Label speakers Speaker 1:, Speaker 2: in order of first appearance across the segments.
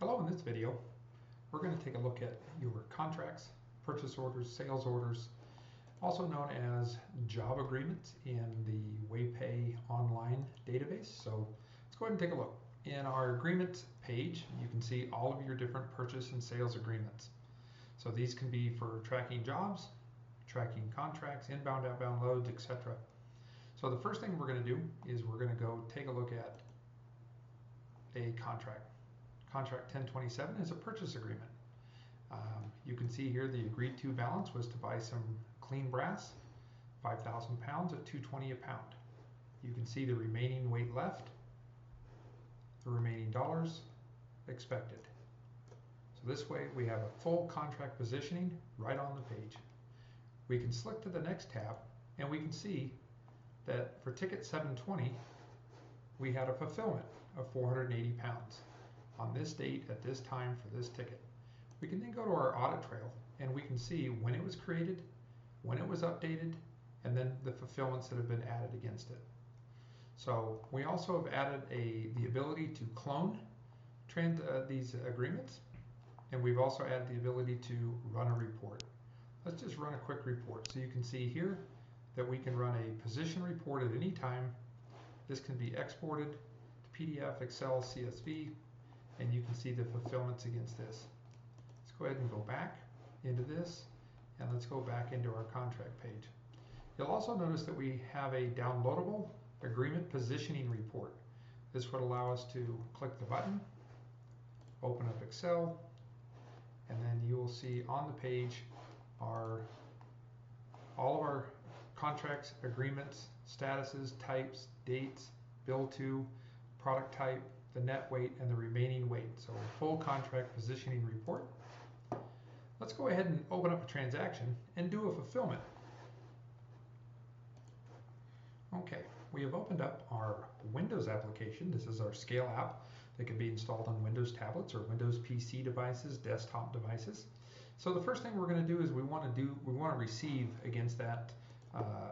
Speaker 1: Hello, in this video, we're going to take a look at your contracts, purchase orders, sales orders, also known as job agreements in the WeighPay Online database. So let's go ahead and take a look. In our agreements page, you can see all of your different purchase and sales agreements. So these can be for tracking jobs, tracking contracts, inbound, outbound loads, etc. So the first thing we're going to do is we're going to go take a look at a contract. Contract 1027 is a purchase agreement. You can see here the agreed to balance was to buy some clean brass, 5,000 pounds at $2.20 a pound. You can see the remaining weight left, the remaining dollars expected. So this way we have a full contract positioning right on the page. We can select to the next tab and we can see that for ticket 720 we had a fulfillment of 480 pounds on this date at this time for this ticket. We can then go to our audit trail and we can see when it was created, when it was updated, and then the fulfillments that have been added against it. So we also have added the ability to clone these agreements, and we've also added the ability to run a report. Let's just run a quick report. So you can see here that we can run a position report at any time. This can be exported to PDF, Excel, CSV, and you can see the fulfillments against this. Let's go ahead and go back into this, and let's go back into our contract page. You'll also notice that we have a downloadable agreement positioning report. This would allow us to click the button, open up Excel, and then you will see on the page all of our contracts, agreements, statuses, types, dates, bill to, product type, the net weight, and the remaining weight. So a full contract positioning report. Let's go ahead and open up a transaction and do a fulfillment. Okay, we have opened up our Windows application. This is our Scale app that can be installed on Windows tablets or Windows PC devices, desktop devices. So the first thing we're going to do is we want to receive against that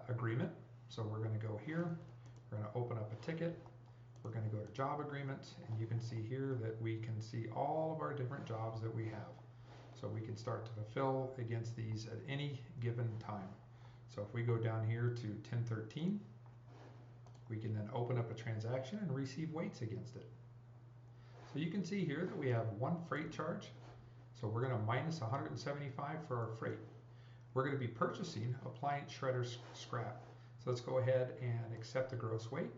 Speaker 1: agreement. So we're going to go here. We're going to open up a ticket. We're going to go to job agreements, and you can see here that we can see all of our different jobs that we have. So we can start to fulfill against these at any given time. So if we go down here to 1013, we can then open up a transaction and receive weights against it. So you can see here that we have one freight charge. So we're going to minus 175 for our freight. We're going to be purchasing appliance shredder scrap. So let's go ahead and accept the gross weight.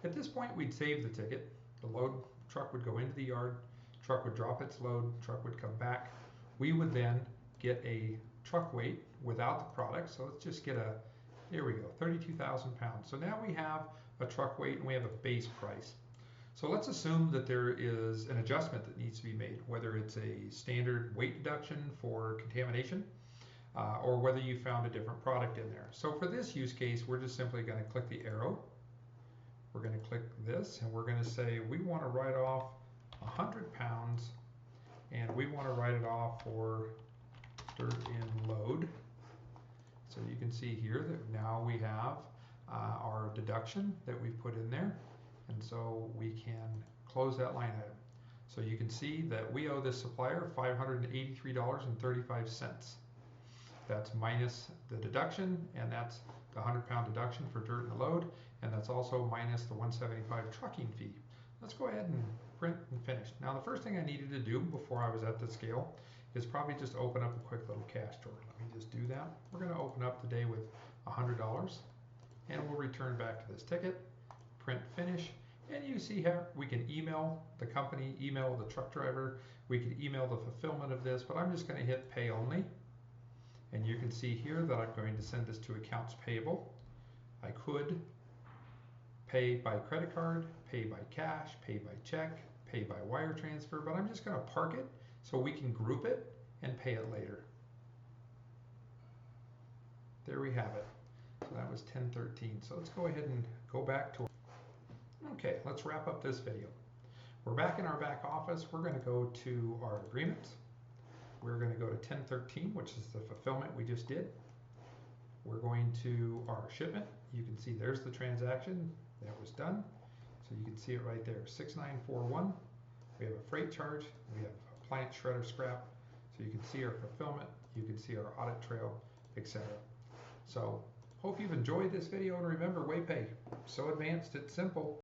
Speaker 1: At this point, we'd save the ticket. The load truck would go into the yard, truck would drop its load, truck would come back. We would then get a truck weight without the product. So let's just get here we go, 32,000 pounds. So now we have a truck weight and we have a base price. So let's assume that there is an adjustment that needs to be made, whether it's a standard weight deduction for contamination, or whether you found a different product in there. So for this use case, we're just simply going to click the arrow. We're going to click this, and we're going to say we want to write off 100 pounds, and we want to write it off for dirt in load. So you can see here that now we have our deduction that we've put in there, and so we can close that line item. So you can see that we owe this supplier $583.35. That's minus the deduction, and that's the 100-pound deduction for dirt and load, and that's also minus the 175 trucking fee. Let's go ahead and print and finish. Now the first thing I needed to do before I was at the scale is probably just open up a quick little cash drawer. Let me just do that. We're going to open up today with $100, and we'll return back to this ticket, print, finish, and you see here we can email the company, email the truck driver, we can email the fulfillment of this, but I'm just going to hit pay only. And you can see here that I'm going to send this to accounts payable. I could pay by credit card, pay by cash, pay by check, pay by wire transfer, but I'm just going to park it so we can group it and pay it later. There we have it. So that was 1013. So let's go ahead and go back to. Okay, let's wrap up this video. We're back in our back office. We're going to go to our agreements. We're going to go to 1013, which is the fulfillment we just did. We're going to our shipment. You can see there's the transaction that was done. So you can see it right there, 6941. We have a freight charge, we have plant shredder scrap, so you can see our fulfillment, you can see our audit trail, etc. So hope you've enjoyed this video, and remember, WeighPay, so advanced it's simple.